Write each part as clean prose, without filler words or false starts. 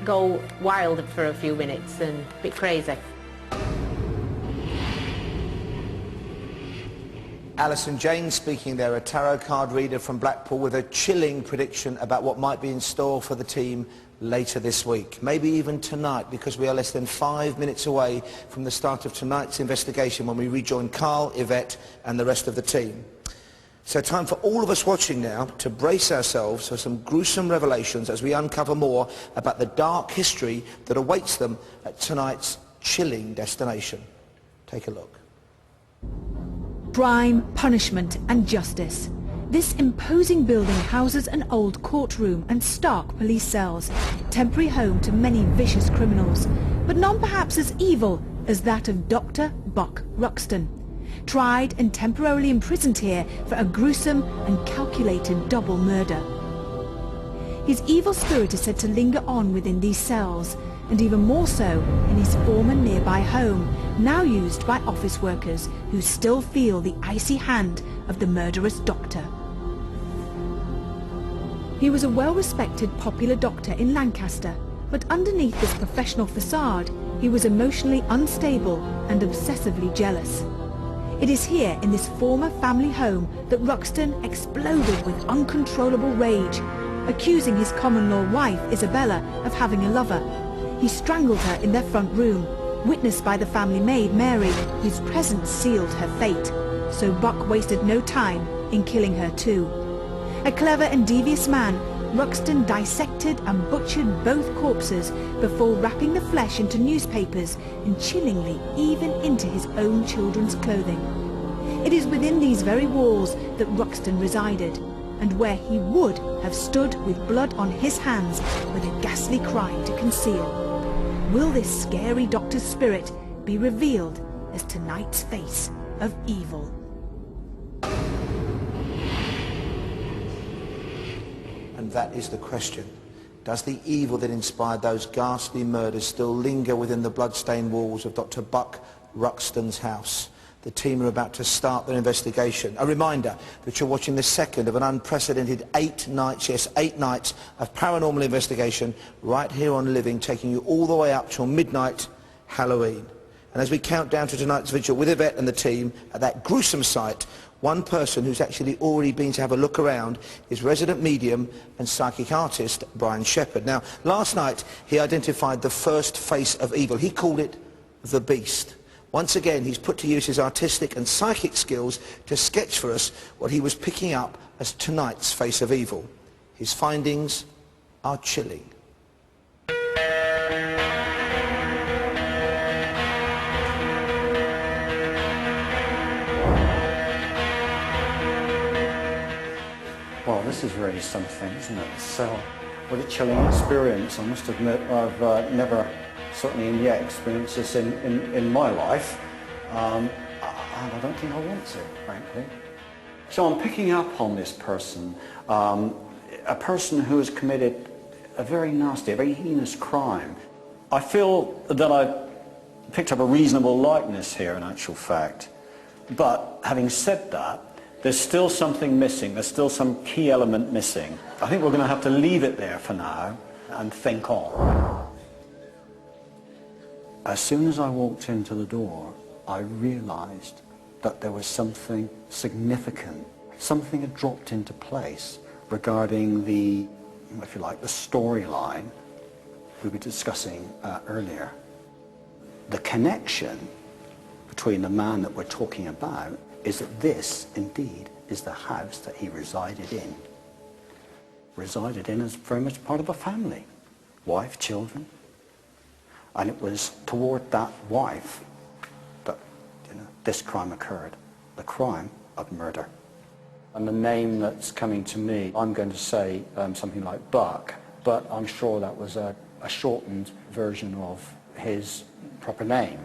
go wild for a few minutes and a bit crazy. Alison Jane speaking there, a tarot card reader from Blackpool with a chilling prediction about what might be in store for the team later this week. Maybe even tonight, because we are less than 5 minutes away from the start of tonight's investigation when we rejoin Carl, Yvette and the rest of the team. So time for all of us watching now to brace ourselves for some gruesome revelations as we uncover more about the dark history that awaits them at tonight's chilling destination. Take a look. Crime, punishment and justice. This imposing building houses an old courtroom and stark police cells, temporary home to many vicious criminals, but none perhaps as evil as that of Dr. Buck Ruxton, tried and temporarily imprisoned here for a gruesome and calculated double murder. His evil spirit is said to linger on within these cells, and even more so in his former nearby home, now used by office workers who still feel the icy hand of the murderous doctor. He was a well-respected popular doctor in Lancaster, but underneath this professional facade, he was emotionally unstable and obsessively jealous. It is here in this former family home that Ruxton exploded with uncontrollable rage, accusing his common-law wife Isabella of having a lover. He strangled her in their front room, witnessed by the family maid Mary, whose presence sealed her fate. So Buck wasted no time in killing her too. A clever and devious man, Ruxton dissected and butchered both corpses before wrapping the flesh into newspapers and chillingly even into his own children's clothing. It is within these very walls that Ruxton resided, and where he would have stood with blood on his hands with a ghastly crime to conceal. Will this scary doctor's spirit be revealed as tonight's face of evil? And that is the question. Does the evil that inspired those ghastly murders still linger within the blood-stained walls of Dr. Buck Ruxton's house? The team are about to start their investigation. A reminder that you're watching the second of an unprecedented 8 nights, yes, 8 nights of paranormal investigation right here on Living, taking you all the way up till midnight Halloween. And as we count down to tonight's vigil with Yvette and the team at that gruesome site, one person who's actually already been to have a look around is resident medium and psychic artist Brian Shepherd. Now, last night he identified the first face of evil. He called it the Beast. Once again, he's put to use his artistic and psychic skills to sketch for us what he was picking up as tonight's face of evil. His findings are chilling. Well, this is really something, isn't it? So, what a chilling experience. I must admit I've never, certainly yet, experienced this in my life. And I don't think I want to, frankly. So I'm picking up on this person, a person who has committed a very nasty, a very heinous crime. I feel that I picked up a reasonable likeness here, in actual fact. But having said that, there's still something missing. There's still some key element missing. I think we're going to have to leave it there for now and think on. As soon as I walked into the door, I realized that there was something significant. Something had dropped into place regarding the, if you like, the storyline we were discussing earlier. The connection between the man that we're talking about is that this, indeed, is the house that he resided in. Resided in as very much part of a family. Wife, children. And it was toward that wife that, this crime occurred. The crime of murder. And the name that's coming to me, I'm going to say something like Buck, but I'm sure that was a shortened version of his proper name.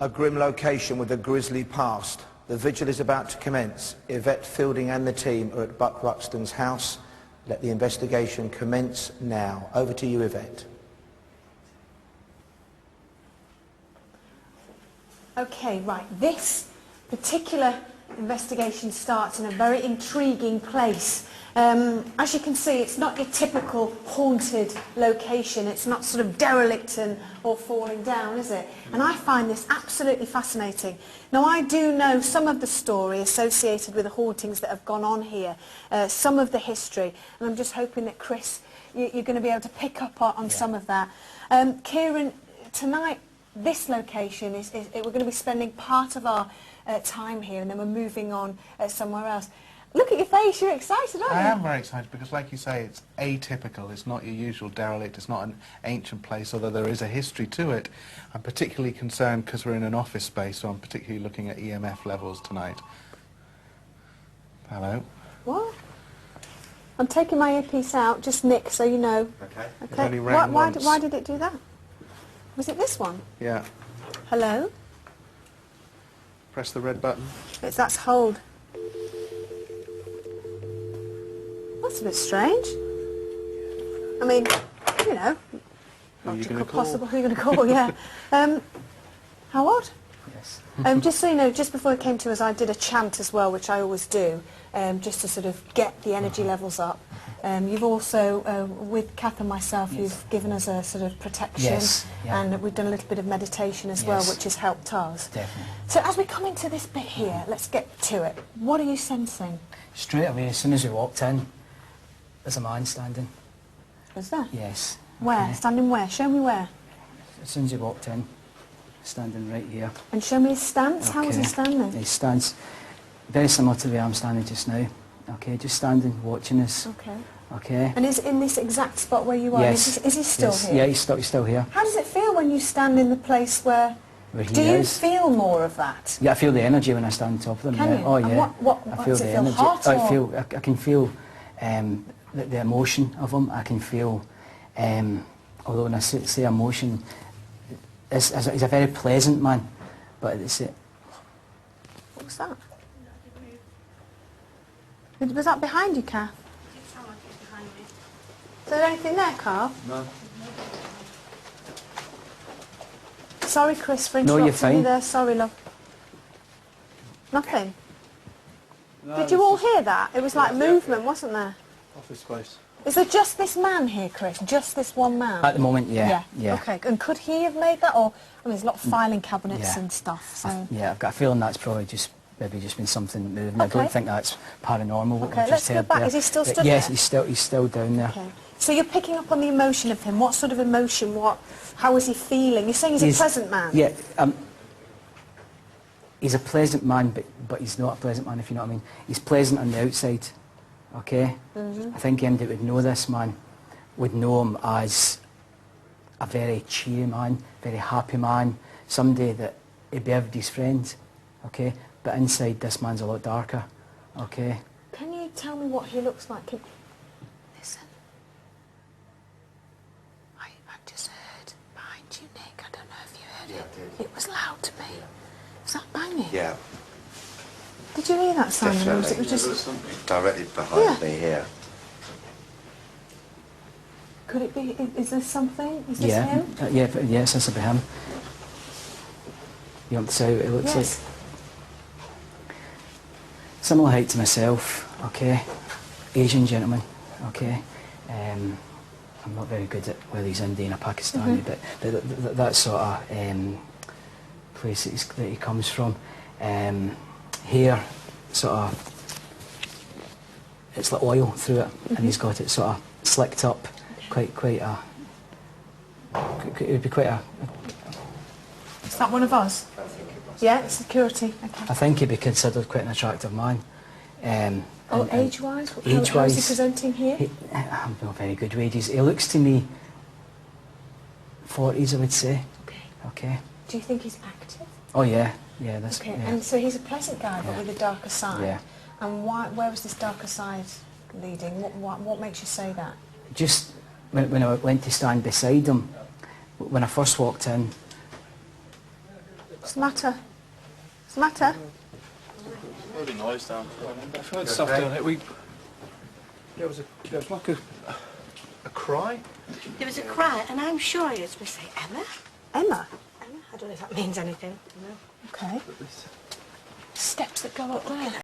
A grim location with a grisly past. The vigil is about to commence. Yvette Fielding and the team are at Buck Ruxton's house. Let the investigation commence now. Over to you, Yvette. Okay, right. This particular investigation starts in a very intriguing place. As you can see, it's not your typical haunted location. It's not sort of derelict or falling down, is it? And I find this absolutely fascinating. Now, I do know some of the story associated with the hauntings that have gone on here, some of the history, and I'm just hoping that, Chris, you're going to be able to pick up on some of that. Kieran, tonight, this location we're going to be spending part of our time here, and then we're moving on somewhere else. Look at your face, you're excited, aren't you? I am very excited because, like you say, it's atypical. It's not your usual derelict. It's not an ancient place, although there is a history to it. I'm particularly concerned because we're in an office space, so I'm particularly looking at EMF levels tonight. Hello? What? I'm taking my earpiece out, just Nick, so you know. Okay. It Okay. only rang once. Why did it do that? Was it this one? Yeah. Hello? Press the red button. That's hold. That's a bit strange. I mean, you know, Who are you logical, going to call? possible. Who are you going to call? Yeah. How odd? Yes. Just so you know, just before it came to us, I did a chant as well, which I always do, just to sort of get the energy levels up. You've also, with Kath and myself, you've given us a sort of protection, Yes, yeah. and we've done a little bit of meditation as well, Yes. which has helped us. Definitely. So as we come into this bit here, let's get to it. What are you sensing? Straight away, as soon as we walked in, there's a man standing. Is there? Yes. Where? Okay. Standing where? Show me where. As soon as he walked in, standing right here. And show me his stance. How was he Okay. standing? He stands very similar to the way I'm standing just now. Okay, just standing, watching us. Okay. Okay. And is it in this exact spot where you are? Yes. Is he still Yes. here? Yeah, he's still here. How does it feel when you stand in the place where... Where he Do you is. feel more of that? Yeah, I feel the energy when I stand on top of them. Can yeah. you? Oh And yeah. what I feel does the it feel energy. hot or- I can feel the emotion of him. I can feel, although when I say emotion, he's a very pleasant man, but it's What was that? Was that behind you, Kath? Is there anything there, Carl? No. Sorry, Chris, for No, you're interrupting you fine. there. Sorry, love. Nothing? No, Did you all hear that? It was like movement, wasn't there? Office space. Is there just this man here, Chris? Just this one man? at the moment. Yeah. Okay, and could he have made that? Or, I mean, there's a lot of filing cabinets Yeah. and stuff, so... Yeah, I've got a feeling that's probably maybe just been something moving. I Okay. don't think that's paranormal. What Okay, we've let's just go heard back. there. Is he still But stood yes, there? he's still down there. Okay. So you're picking up on the emotion of him. What sort of emotion? How is he feeling? You're saying he's a pleasant man? Yeah, he's a pleasant man, but he's not a pleasant man, if you know what I mean. He's pleasant on the outside, okay? I think anybody that would know this man would know him as a very cheery man, very happy man, somebody that he'd be everybody's friend, okay? But inside, this man's a lot darker, okay? Can you tell me what he looks like? Listen. I just heard behind you, Nick. I don't know if you heard it. I did. It was loud to me. Was that banging? Yeah, Did you hear that, Simon? Or was it definitely. just... Directly behind Yeah. me here. Could it be... Is this something? Is this Yeah, him? yes, this will be him. You want to see what it looks Yes. like? Similar height to myself, okay? Asian gentleman, okay? I'm not very good at whether he's Indian or Pakistani, but that sort of place that he comes from. Hair, sort of, it's like oil through it, and he's got it sort of slicked up, quite a, it would be quite a, Is that one of us? Yeah, security. Okay. I think he'd be considered quite an attractive man. Oh, and age-wise? How is age-wise, he presenting here? I'm not very good wages. He looks to me 40s, I would say. Okay. Okay. Do you think he's active? Oh yeah, yeah. That's Okay, yeah. and so he's a pleasant guy, but Yeah. with a darker side. Yeah. And where was this darker side leading? What makes you say that? Just when I went to stand beside him, when I first walked in, What's the matter? What's the matter? Heard a noise down. I've heard stuff down here. There was like a cry. There was a cry, and I'm sure I heard me say, Emma? Emma? Emma? I don't know if that means anything. No. Okay. Steps that go up there.